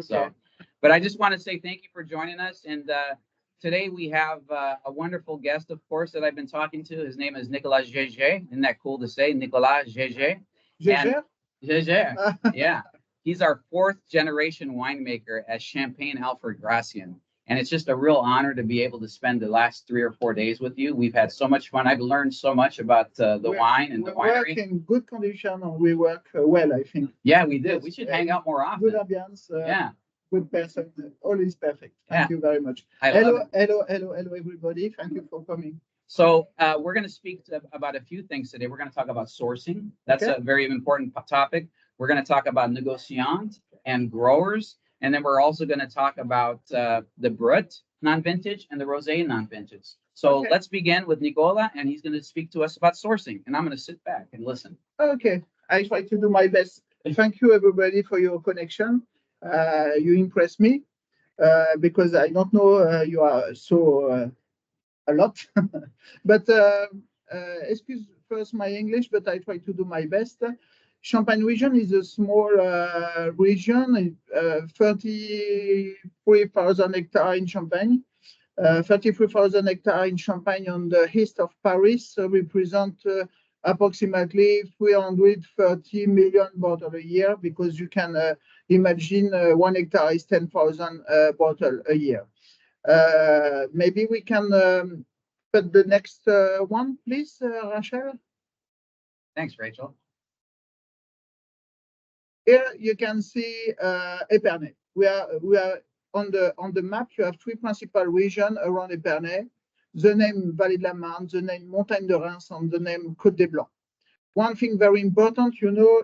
So, but I just want to say thank you for joining us. And today we have a wonderful guest, of course, that I've been talking to. His name is Nicolas Jaeger. Isn't that cool to say? Nicolas Jaeger. Jaeger? Jaeger. Yeah. He's our fourth generation winemaker at Champagne Alfred Gratien. And it's just a real honor to be able to spend the last 3 or 4 days with you. We've had so much fun. I've learned so much about the wine and the winery. We work in good condition, and we work well, I think. Yeah, we do. We should hang out more often. Good ambience. Yeah. Good person. All is perfect. Thank you very much. Hello, everybody. Thank you for coming. So we're going to speak about a few things today. We're going to talk about sourcing. That's a very important topic. We're going to talk about négociants and growers. And then we're also going to talk about the Brut non-vintage and the Rosé non-vintage. So let's begin with Nicola, and he's going to speak to us about sourcing. And I'm going to sit back and listen. Okay. I try to do my best. Thank you, everybody, for your connection. You impress me because I don't know you are so a lot. But excuse first my English, but I try to do my best. Champagne region is a small region, 33,000 hectares in Champagne. 33,000 hectares in Champagne on the east of Paris represent approximately 330 million bottles a year, because you can imagine 1 hectare is 10,000 bottles a year. Maybe we can put the next one, please, Rachel. Thanks, Rachel. Here you can see Épernay. We are on the map. You have 3 principal regions around Épernay: the name Vallée de la Marne, the name Montagne de Reims, and the name Côte des Blancs. One thing very important,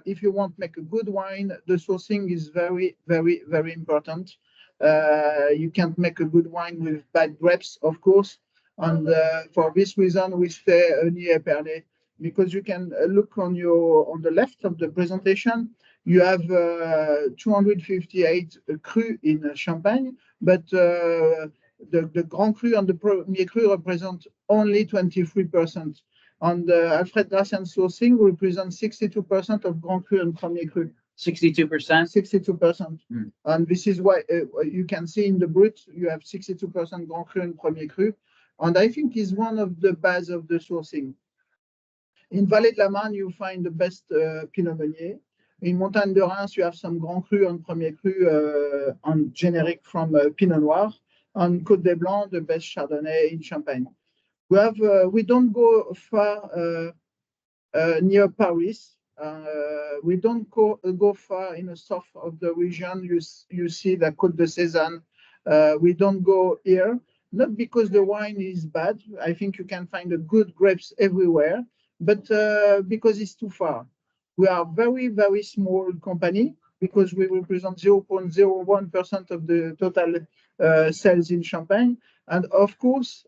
if you want to make a good wine, the sourcing is very, very, very important. You can't make a good wine with bad grapes, of course. And for this reason, we stay near Épernay, because you can look on the left of the presentation. You have 258 cru in Champagne, but the Grand Cru and the Premier Cru represent only 23%. And Alfred Gratien sourcing represents 62% of Grand Cru and Premier Cru. 62%? 62%. And this is why you can see in the Brut, you have 62% Grand Cru and Premier Cru. And I think is one of the base of the sourcing. In Vallée de la Marne, you find the best Pinot Meunier. In Montagne de Reims, you have some Grand Cru and Premier Cru and generic from Pinot Noir. On Côte des Blancs, the best Chardonnay in Champagne. We don't go far near Paris. We don't go far in the south of the region. You see the Côte de Sézanne. We don't go here, not because the wine is bad. I think you can find the good grapes everywhere, but because it's too far. We are very, very small company, because we represent 0.01% of the total sales in Champagne. And of course,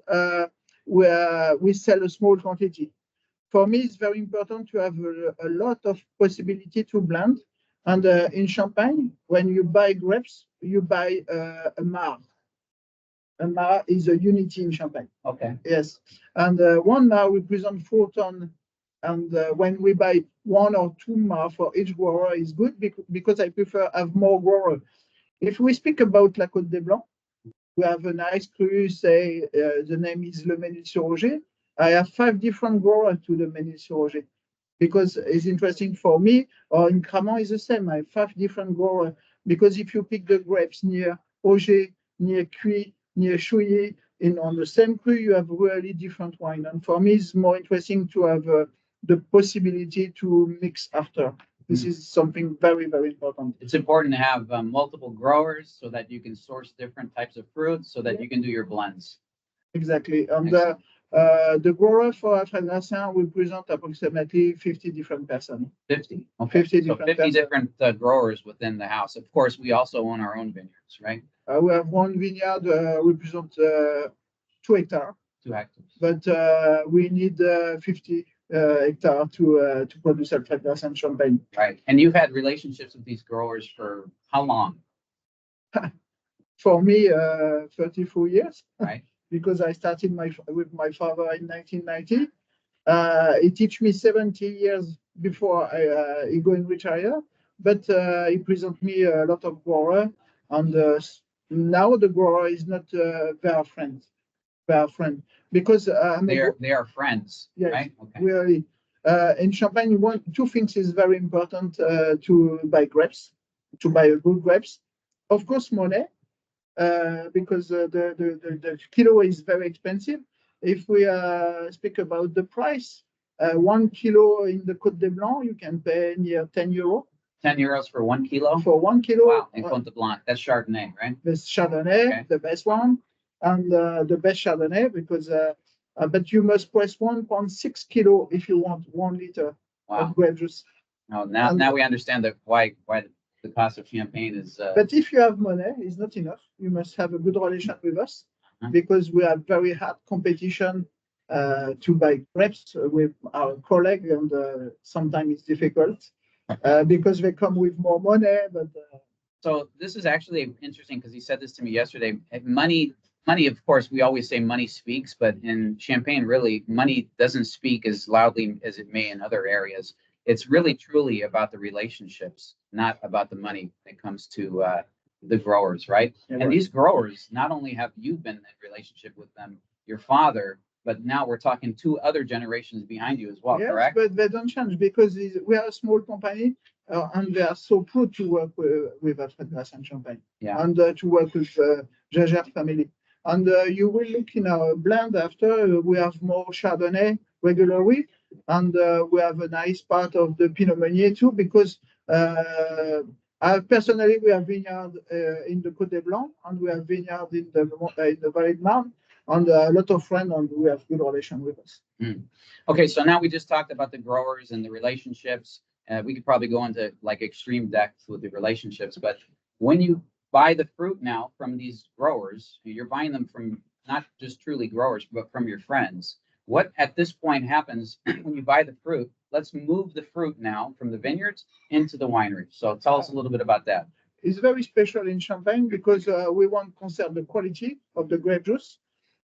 we sell a small quantity. For me, it's very important to have a lot of possibility to blend. And in Champagne, when you buy grapes, you buy a mar. A mar is a unity in Champagne. Okay. Yes. And 1 mar represents 4 tons. And when we buy 1 or 2 mar for each grower is good, because I prefer have more grower. If we speak about la Côte des Blancs, we have a nice cru, say the name is Le Ménil-sur-Roger. I have 5 different growers to the Ménil-sur-Roger, because it's interesting for me. Or in Cramant is the same. I have 5 different growers, because if you pick the grapes near Auger, near Cuy, near Chouilly, on the same cru, you have really different wine. And for me, it's more interesting to have the possibility to mix after. This is something very, very important. It's important to have multiple growers so that you can source different types of fruits, so that you can do your blends. Exactly. And the grower for Alfred Gratien will present approximately 50 different persons. 50? Okay. 50 different 50 different growers within the house. Of course, we also own our own vineyards, right? We have 1 vineyard represent 2 hectares. 2 hectares. But we need 50 hectares to produce Alfred Gratien Champagne. Right. And you've had relationships with these growers for how long? For me, 34 years. Right. Because I started with my father in 1990. He taught me 70 years before he go and retire. But he present me a lot of grower. And now the grower is not their friend, because they are friends, yes, right? Okay. really. In Champagne, two things is very important to buy grapes, to buy good grapes. Of course, money, because the kilo is very expensive. If we speak about the price, 1 kilo in the Côte de Blanc, you can pay near 10 euro. 10 euros for 1 kilo? For 1 kilo. Wow, in Côte de Blanc. That's Chardonnay, right? This Chardonnay, Okay. the best one, and the best Chardonnay, because but you must press 1.6 kilo if you want 1 liter of grape juice. Oh, now we understand why the cost of champagne is. But if you have money, it's not enough. You must have a good relation with us, because we have very hard competition to buy grapes with our colleague, and sometimes it's difficult because they come with more money. But so this is actually interesting, because he said this to me yesterday. Money, of course, we always say money speaks, but in Champagne, really, money doesn't speak as loudly as it may in other areas. It's really truly about the relationships, not about the money when it comes to the growers, right? Yeah, and these growers, not only have you been in relationship with them, your father, but now we're talking 2 other generations behind you as well, yes, correct? but they don't change, because we are a small company, and they are so proud to work with Alfred Gratien Champagne, and to work with Jaeger family. And you will look in our blend after, we have more Chardonnay regularly, and we have a nice part of the Pinot Meunier too, because personally, we have vineyard in the Côte de Blanc, and we have vineyard in the Vallée de Marne, and a lot of friends, and we have good relation with us. Okay, so now we just talked about the growers and the relationships. We could probably go into like extreme depth with the relationships, but when you buy the fruit now from these growers, you're buying them from not just truly growers, but from your friends. What at this point happens when you buy the fruit? Let's move the fruit now from the vineyards into the winery. So tell us a little bit about that. It's very special in Champagne, because we want to conserve the quality of the grape juice.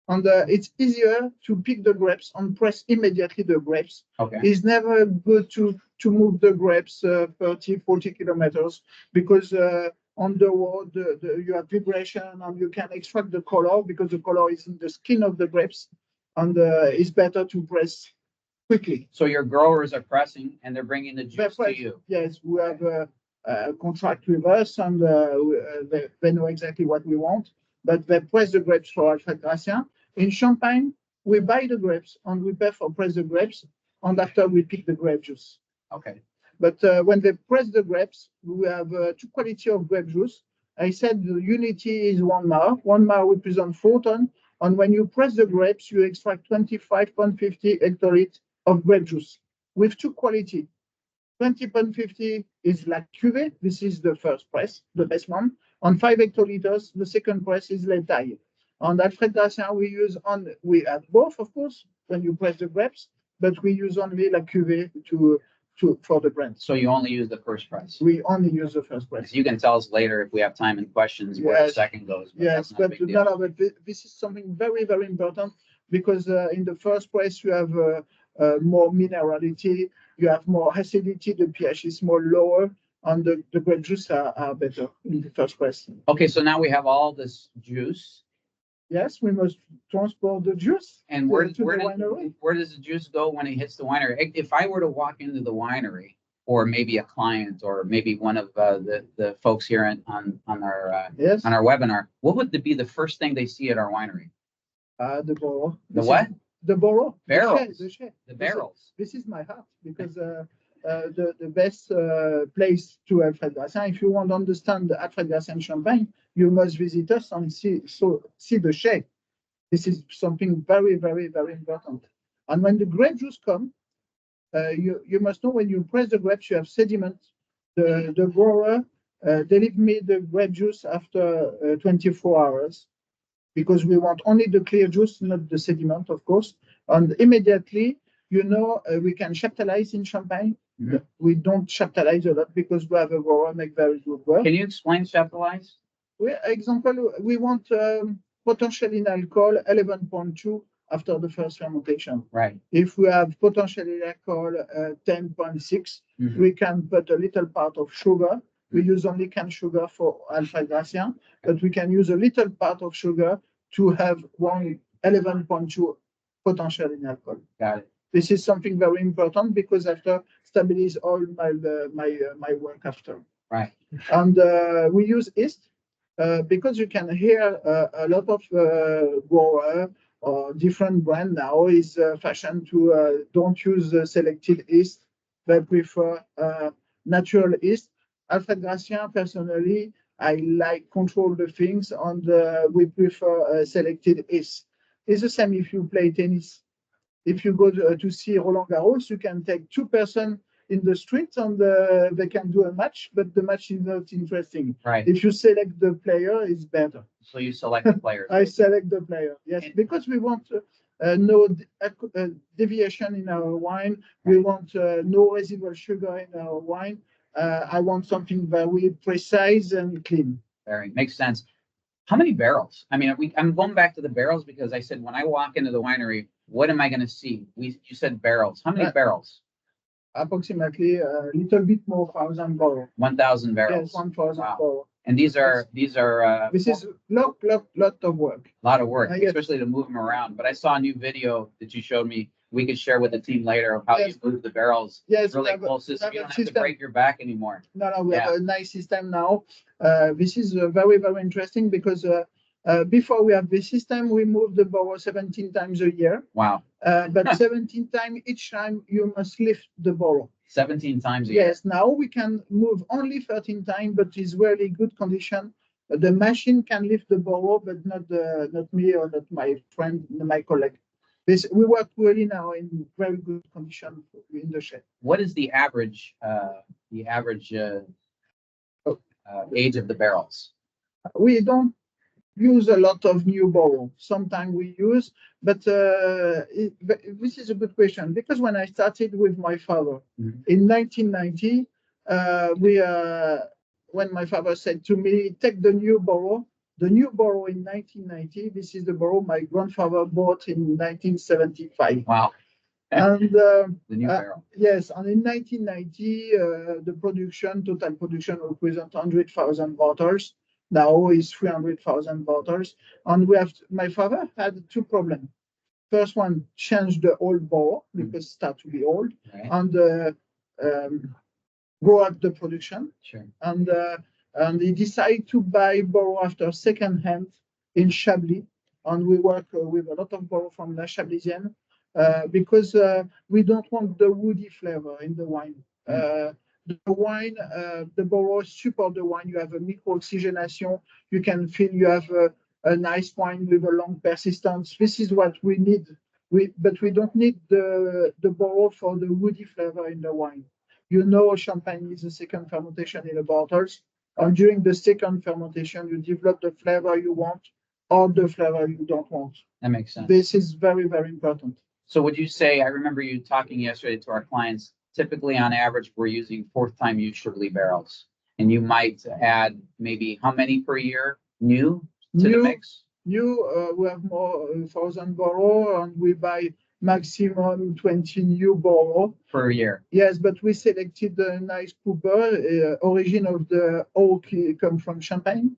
And it's easier to pick the grapes and press immediately the grapes. Okay. It's never good to move the grapes 30, 40 kilometers, because on the road you have vibration, and you can extract the color, because the color is in the skin of the grapes, and it's better to press quickly. So your growers are pressing, and they're bringing the juice to you. Yes, we have a contract with us, and they know exactly what we want, but they press the grapes for Alfred Gratien. In Champagne, we buy the grapes, and we pay for press the grapes, and after we pick the grape juice. Okay. But when they press the grapes, we have 2 quality of grape juice. I said the unity is 1 mar. 1 mar represents 4 tons. And when you press the grapes, you extract 25.50 hectoliters of grape juice with 2 quality. 20.50 is La Cuvée. This is the first press, the best one. On 5 hectoliters, the second press is La Taille. On Alfred Gratien, we have both, of course, when you press the grapes, but we use only La Cuvée for the brand. So you only use the first press? We only use the first press. You can tell us later if we have time and questions where the second goes. Yes, but this is something very, very important, because in the first press you have more minerality, you have more acidity, the pH is more lower, and the grape juice are better in the first press. Okay, so now we have all this juice. Yes, we must transport the juice. And where does the juice go when it hits the winery? If I were to walk into the winery, or maybe a client, or maybe one of the folks here on our webinar, what would be the first thing they see at our winery? The barrel. The what? The barrel. Barrels. The barrels. This is my heart, because the best place to Alfred Gratien. If you want to understand the Alfred Gratien Champagne, you must visit us and see the shape. This is something very, very, very important. And when the grape juice comes, you must know, when you press the grapes, you have sediment. The grower they leave me the grape juice after 24 hours, because we want only the clear juice, not the sediment, of course. And immediately, we can chaptalize in Champagne. Mm-hmm. We don't chaptalize a lot, because we have a grower make very good work. Can you explain chaptalize? We want potential in alcohol 11.2 after the first fermentation. Right. If we have potential in alcohol 10.6, we can put a little part of sugar, We use only canned sugar for Alfred Gratien, but we can use a little part of sugar to have 11.2 potential in alcohol. Got it. This is something very important because after stabilize all my work after. Right. And we use yeast because you can hear a lot of grower or different brand now is fashion to don't use selected yeast. They prefer natural yeast. Alfred Gratien, personally, I like control the things, and we prefer selected yeast. It's the same if you play tennis. If you go to see Roland Garros, you can take 2 persons in the street and they can do a match, but the match is not interesting. Right. If you select the player, it's better. So you select the players. I select the player, yes, because we want no deviation in our wine. We want no residual sugar in our wine. I want something very precise and clean. Very makes sense. How many barrels? I mean, I'm going back to the barrels because I said when I walk into the winery, what am I going to see? You said barrels. How many barrels? Approximately a little bit more 1,000 barrels. 1,000 barrels. Yes, 1,000 barrels. And these are this is lot of work. A lot of work, Yes. especially to move them around. But I saw a new video that you showed me. We could share with the team later of how Yes. you move the barrels Yes, really we close. So have you a don't have to system. break your back anymore. No, we have a nice system now. This is very, very interesting because before we have this system, we move the barrel 17 times a year. Wow. But 17 times, each time you must lift the barrel. 17 times a year. Yes, now we can move only 13 times, but it's really good condition. The machine can lift the barrel, but not me or not my friend, my colleague. We work really now in very good condition in the shed. What is the average age of the barrels? We don't use a lot of new barrel. Sometimes we use, but this is a good question because when I started with my father in 1990, when my father said to me, take the new barrel in 1990, this is the barrel my grandfather bought in 1975. Wow. And the new barrel. Yes, and in 1990, the total production represents 100,000 bottles. Now is 300,000 bottles. And my father had 2 problems. First one, change the old barrel because it started to be old, Right. and grow up the production. Sure. And he decided to buy barrel after second hand in Chablis. And we work with a lot of barrel from La Chablisienne because we don't want the woody flavor in the wine. The wine, the barrel support the wine. You have a micro-oxygenation. You can feel you have a nice wine with a long persistence. This is what we need. But we don't need the barrel for the woody flavor in the wine. You know, champagne is the second fermentation in the bottles. And during the second fermentation, you develop the flavor you want or the flavor you don't want. That makes sense. This is very, very important. So would you say, I remember you talking yesterday to our clients, typically on average, we're using 4th time use Chablis barrels. And you might add maybe how many per year new to the mix? We have more 1,000 barrels and we buy maximum 20 new barrels per year. Yes, but we selected a nice cooper. Origin of the oak come from Champagne,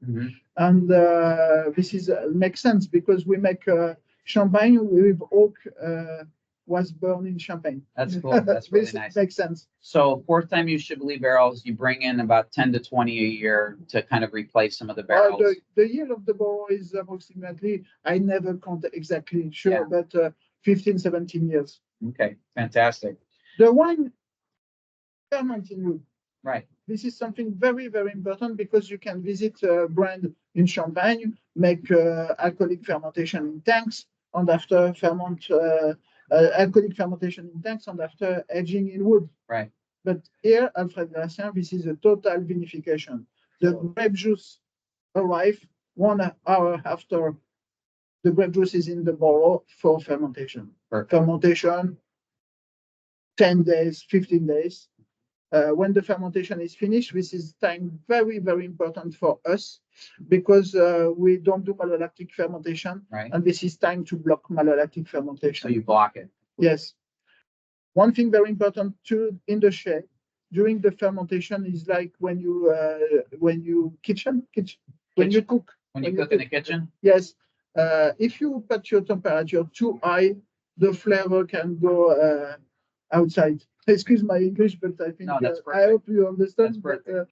and this makes sense because we make champagne with oak was burned in Champagne. That's cool. That's really nice. Makes sense. So 4th time use Chablis barrels, you bring in about 10 to 20 a year to kind of replace some of the barrels. The yield of the barrel is approximately, I never count exactly, but 15, 17 years. Okay, fantastic. The wine fermenting wood. Right. This is something very, very important because you can visit a brand in Champagne, make alcoholic fermentation in tanks, and after alcoholic fermentation in tanks, and after aging in wood. Right. But here, Alfred Gratien, this is a total vinification. The grape juice arrives 1 hour after the grape juice is in the barrel for fermentation. Perfect. Fermentation, 10 days, 15 days. When the fermentation is finished, this is time very, very important for us because we don't do malolactic fermentation. Right. And this is time to block malolactic fermentation. So you block it. Yes. One thing very important too in the shade, during the fermentation is like when you when you cook. When you cook in the kitchen? Yes. If you put your temperature too high, the flavor can go outside. Excuse my English, but I think No, that's I hope you understand. That's But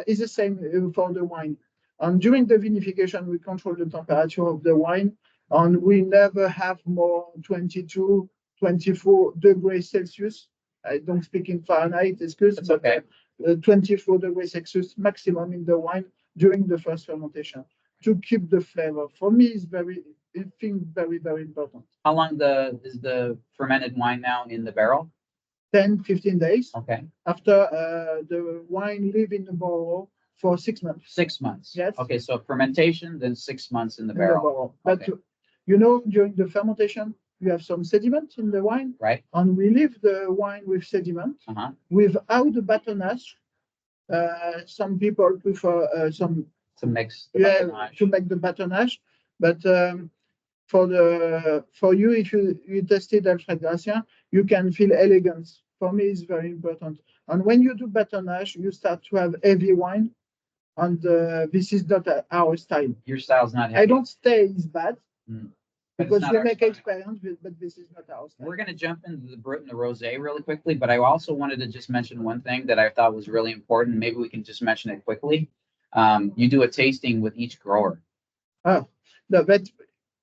it's the same for the wine. And during the vinification, we control the temperature of the wine, and we never have more 22, 24 degrees Celsius. I don't speak in Fahrenheit, excuse, That's but okay. 24 degrees Celsius maximum in the wine during the first fermentation to keep the flavor. For me, it's very, I think, very, very important. How long is the fermented wine now in the barrel? 10, 15 days. Okay. After the wine live in the barrel for 6 months. 6 months. Yes. Okay, so fermentation, then 6 months in the In the barrel. barrel. Okay. But you know, during the fermentation, you have some sediment in the wine, Right. and we leave the wine with sediment Uh-huh. without the batonnage. Some people prefer some To mix the yeah, batonnage. to make the batonnage, but for you, if you tested Alfred Gratien, you can feel elegance. For me, it's very important. And when you do batonnage, you start to have heavy wine, and this is not our style. Your style's not heavy. I don't say it's bad But it's because not we our make style. experience, but this is not our style. We're going to jump into the Brut and the Rosé really quickly, but I also wanted to just mention one thing that I thought was really important. Maybe we can just mention it quickly. You do a tasting with each grower. No, but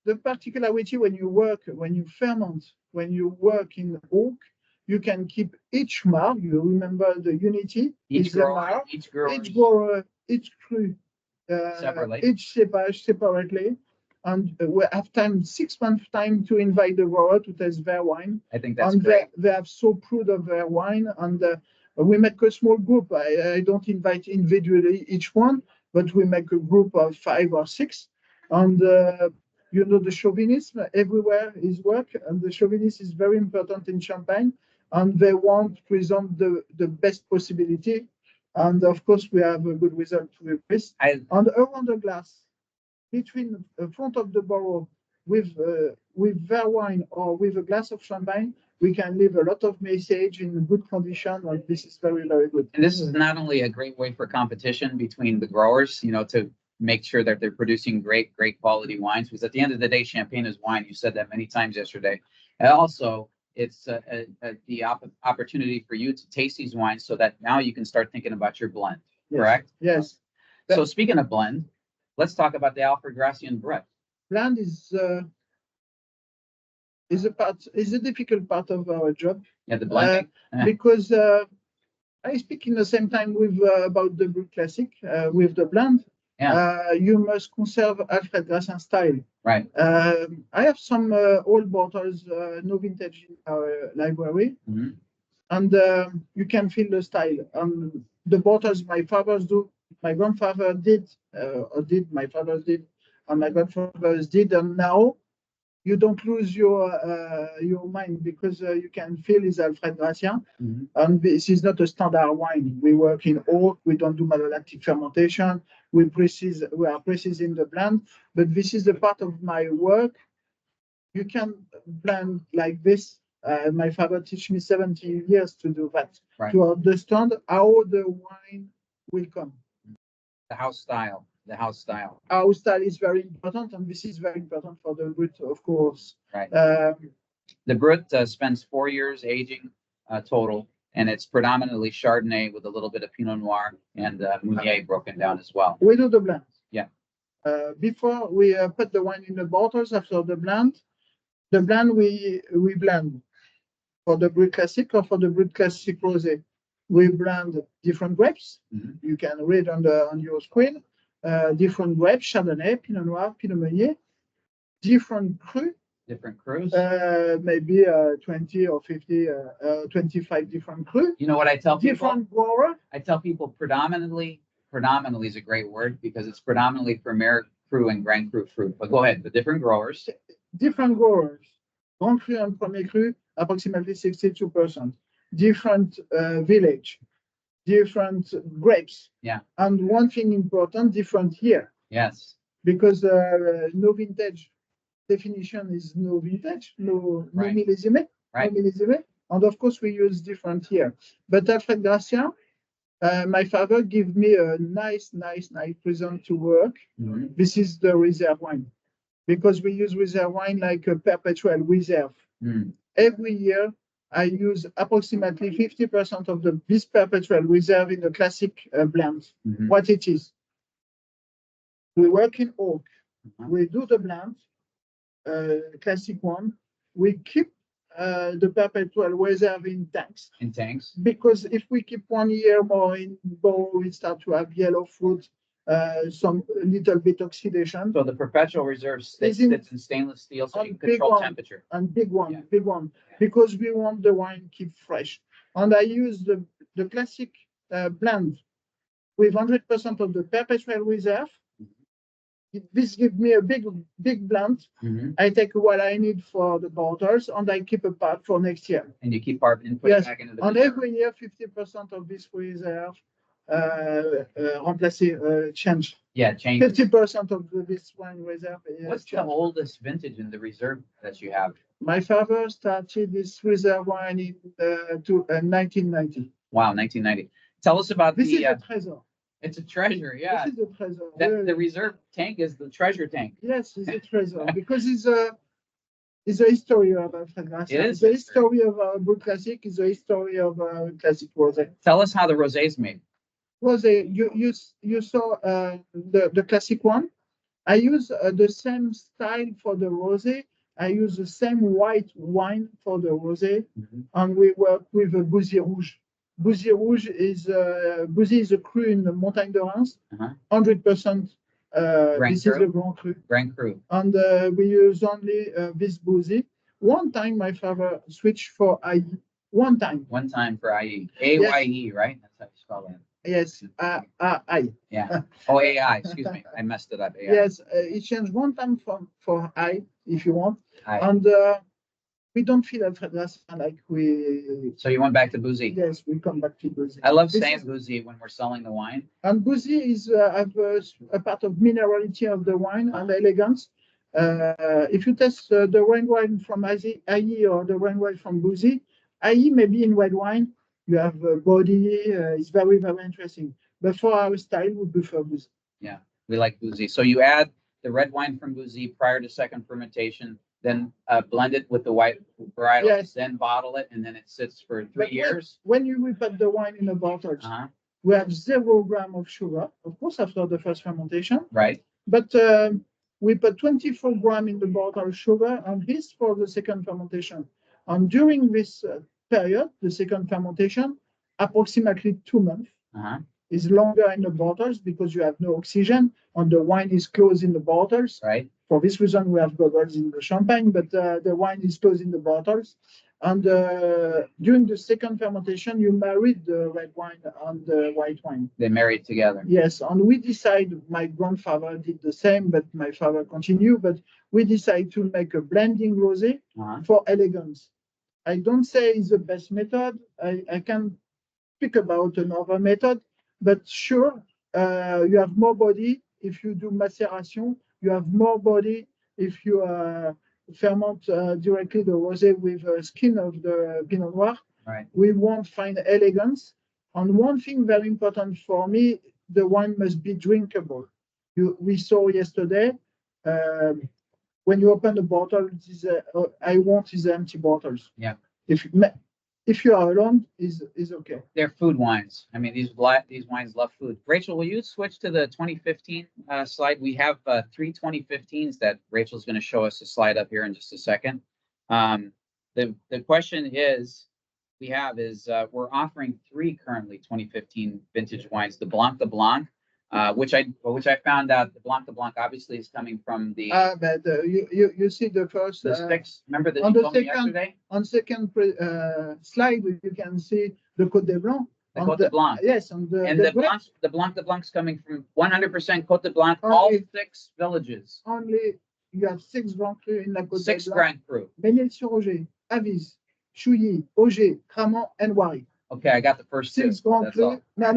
the particularity when you ferment, when you work in oak, you can keep each mark. You remember the unity. Each grower, Each cru, separately. each cepage separately, and we have 6 months time to invite the grower to taste their wine. I think that's and great. they are so proud of their wine, and we make a small group. I don't invite individually each one, but we make a group of 5 or 6, and you know, the chauvinism everywhere is work, and the chauvinism is very important in Champagne, and they want to present the best possibility. And of course, we have a good result with this. And around the glass, between the front of the barrel, with their wine or with a glass of champagne, we can leave a lot of message in good condition, and this is very, very good. And this is not only a great way for competition between the growers, you know, to make sure that they're producing great quality wines, because at the end of the day, champagne is wine. You said that many times yesterday. And also, it's the opportunity for you to taste these wines so that now you can start thinking about your blend, correct? Yes. So speaking of blend, let's talk about the Alfred Gratien Brut. Blend is a difficult part of our job. Yeah, the blending. Because I speak in the same time with about the Brut Classic with the blend. Yeah. You must conserve Alfred Gratien style. Right. I have some old bottles, no vintage in our library, and you can feel the style. The bottles my fathers do, my grandfather did, my fathers did, and my grandfathers did, and now you don't lose your mind because you can feel is Alfred Gratien, and this is not a standard wine. We work in oak. We don't do malolactic fermentation. We are precise in the blend, but this is the part of my work. You can blend like this. My father teach me 17 years to do that, to understand how the wine will come. The house style. The house style. Our style is very important, and this is very important for the Brut, of course. Right. The Brut spends 4 years aging total, and it's predominantly Chardonnay with a little bit of Pinot Noir and Meunier broken down as well. We do the blend. Yeah. Before we put the wine in the bottles, after the blend we blend for the Brut Classic or for the Brut Classic Rosé. We blend different grapes. You can read on your screen. Different grapes, Chardonnay, Pinot Noir, Pinot Meunier, different cru. Different crus? Maybe 20 or 50, 25 different cru. You know what I tell people? Different grower. I tell people predominantly is a great word because it's predominantly Premier Cru and Grand Cru fruit. But go ahead, the different growers. Different growers. Grand Cru and Premier Cru, approximately 62%. Different village. Different grapes. Yeah. And one thing important, different year. Yes. Because no vintage definition is no vintage, no millésime. Right. No millésime. And of course, we use different here. But Alfred Gratien, my father gave me a nice present to work. This is the reserve wine, because we use reserve wine like a perpetual reserve. Every year, I use approximately 50% of this perpetual reserve in the classic blend. What it is? We work in oak. We do the blend, classic one. We keep the perpetual reserve in tanks. In tanks. Because if we keep 1 year more in barrel, we start to have yellow fruit, some little bit oxidation. So the perpetual reserve sits in stainless steel, so you can control temperature. And big one. Because we want the wine keep fresh. And I use the classic blend with 100% of the perpetual reserve. This gives me a big blend. I take what I need for the bottles and I keep a part for next year. And you keep part and put it back into the and every year 50% of this reserve change. Yeah, change. 50% of this wine reserve. What's the oldest vintage in the reserve that you have? My father started this reserve wine in 1990. Wow, 1990. Tell us about this is a treasure. It's a treasure, yeah. This is a treasure. The reserve tank is the treasure tank. Yes, it's a treasure because it's a history of Alfred Gratien. It is the history of our Brut Classic. Is the history of classic rosé. Tell us how the rosé is made. Rosé, you saw the classic one. I use the same style for the rosé. I use the same white wine for the rosé, and we work with a Bouzy Rouge. Bouzy Rouge is Bouzy is a cru in the Montagne de Reims, 100%. This is the Grand Cru. Grand Cru. And we use only this Bouzy. One time, my father switched for IE. One time for IE. AYE, right? That's how you spell that. Yes, I. Yeah. Oh, AI. Excuse me. I messed it up. AI. Yes, it changed one time for I, if you want. And we don't feel Alfred Gratien like we. So you went back to Bouzy? Yes, we come back to Bouzy. I love saying Bouzy when we're selling the wine. And Bouzy is a part of minerality of the wine and elegance. If you test the red wine from IE or the red wine from Bouzy, IE maybe in red wine. You have a body, it's very interesting. But for our style, we prefer Bouzy. Yeah, we like Bouzy. So you add the red wine from Bouzy prior to second fermentation, then blend it with the white varietals, then bottle it, and then it sits for 3 years. When you put the wine in a bottle, we have 0 grams of sugar, of course, after the first fermentation. Right. But we put 24 grams in the bottle sugar, and this for the second fermentation. And during this period, the second fermentation, approximately 2 months, is longer in the bottles because you have no oxygen and the wine is closed in the bottles. Right. For this reason, we have bubbles in the champagne, but the wine is closed in the bottles. And during the second fermentation, you married the red wine and the white wine. They married together. Yes, and we decided, my grandfather did the same, but my father continued, but we decided to make a blending rosé for elegance. I don't say it's the best method. I can speak about another method, but sure, you have more body if you do maceration. You have more body if you ferment directly the rosé with skin of the Pinot Noir. Right. We won't find elegance. And one thing very important for me, the wine must be drinkable. We saw yesterday, when you open the bottle, I want is empty bottles. Yeah. If you are alone, is okay. They're food wines. I mean, these wines love food. Rachel, will you switch to the 2015 slide? We have 3 2015s that Rachel's going to show us a slide up here in just a second. The question is, we're offering 3 currently 2015 vintage wines. The Blanc de Blanc, which I found out the Blanc de Blanc obviously is coming from the. But you see the first. The sticks. Remember that on you the told me second yesterday? On second slide, you can see the Côte de Blanc. The Côte de Blanc. Yes, and the Blanc de Blanc's coming from 100% Côte de Blanc, all 6 villages. Only you have 6 Grand Cru in la Côte de Blanc. 6 Grand Cru. Baignade-sur-Roger, Avis, Chouilly, Auger, Cramant, and Wary. Okay, I got the first 6 Grand Cru. No,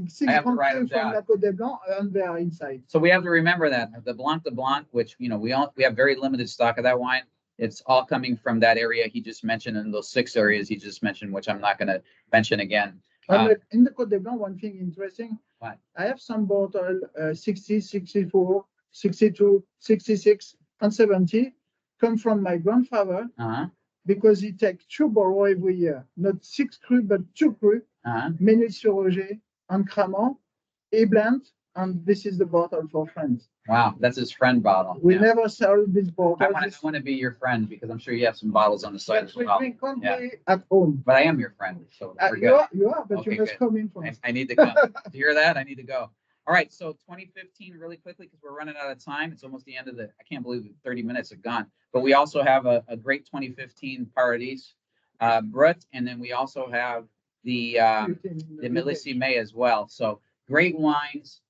6 Grand Cru from down. la Côte de Blanc, and they are inside. So we have to remember that the Blanc de Blanc, which we have very limited stock of that wine. It's all coming from that area he just mentioned, and those 6 areas he just mentioned, which I'm not going to mention again. In the Côte des Blancs, one thing interesting, What? I have some bottle 60, 64, 62, 66, and 70 come from my grandfather because he takes 2 Bordeaux every year, not 6 crus, but 2 crus, Ménil-sur-Roger, and Cramant, he blend, and this is the bottle for friends. Wow, that's his friend bottle. We never sell this bottle. I want to be your friend because I'm sure you have some bottles on the side as well. We drink only at home. But I am your friend, so we're good. You are, but Okay, you must good. come in for us. I need to come. Do you hear that? I need to go. All right, so 2015, really quickly, because we're running out of time. It's almost the end of I can't believe 30 minutes have gone. But we also have a great 2015 Paradis Brut, and then we also have the Millésime as well. So great wines.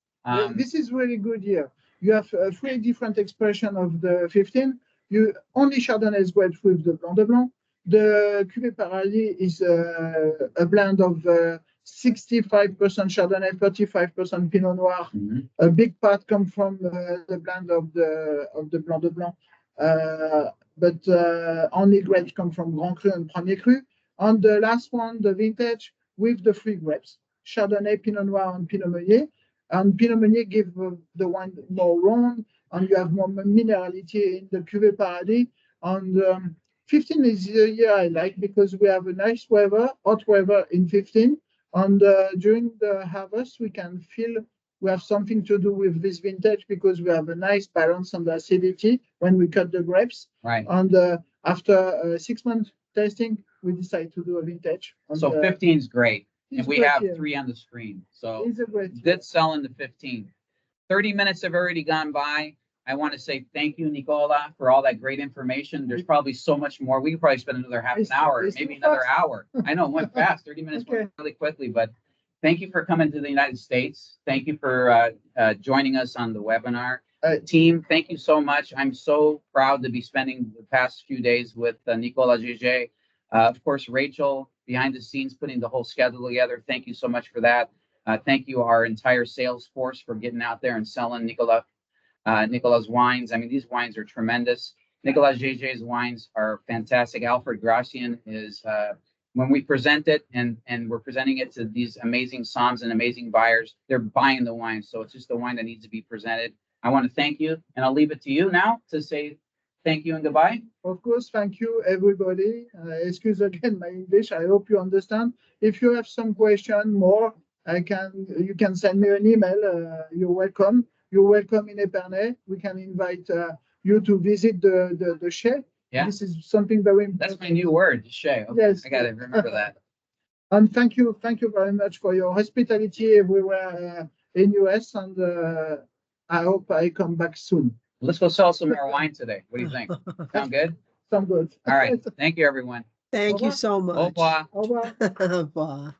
This is really good year. You have 3 different expressions of the 15. You only Chardonnay is great with the Blanc de Blanc. The Cuvée Paradis is a blend of 65% Chardonnay, 35% Pinot Noir. A big part comes from the blend of the Blanc de Blanc, but only grapes come from Grand Cru and Premier Cru. On the last one, the vintage with the 3 grapes, Chardonnay, Pinot Noir, and Pinot Meunier. And Pinot Meunier gives the wine more round, and you have more minerality in the Cuvée Paradis. And 15 is the year I like because we have a nice weather, hot weather in 15. And during the harvest, we can feel we have something to do with this vintage because we have a nice balance on the acidity when we cut the grapes. Right. And after 6 months tasting, we decide to do a vintage. And, so 15 is great. And we have year. 3 on the screen. So It's a great good selling the 15. 30 minutes have already gone by. I want to say thank you, Nicolas, for all that great information. There's probably so much more. We could probably spend another half an hour, maybe another hour. I know it went fast. 30 minutes went really quickly, but thank you for coming to the United States. Thank you for joining us on the webinar. Team, thank you so much. I'm so proud to be spending the past few days with Nicolas Jaeger. Of course, Rachel, behind the scenes, putting the whole schedule together. Thank you so much for that. Thank you, our entire sales force, for getting out there and selling Nicolas wines. I mean, these wines are tremendous. Nicolas Jaeger's wines are fantastic. Alfred Gratien is, when we present it and we're presenting it to these amazing somms and amazing buyers, they're buying the wine. So it's just the wine that needs to be presented. I want to thank you, and I'll leave it to you now to say thank you and goodbye. Of course, thank you, everybody. Excuse again my English. I hope you understand. If you have some question more, you can send me an email. You're welcome. You're welcome in Epernay. We can invite you to visit the Chai. Yeah. This is something very important. That's my new word, Chai. Okay. Yes. I got to remember that. And thank you very much for your hospitality everywhere in US. And I hope I come back soon. Let's go sell some more wine today. What do you think? Sound good? Sound good. All right. Thank you, everyone. Thank you so much. Au revoir. Au revoir. Au revoir.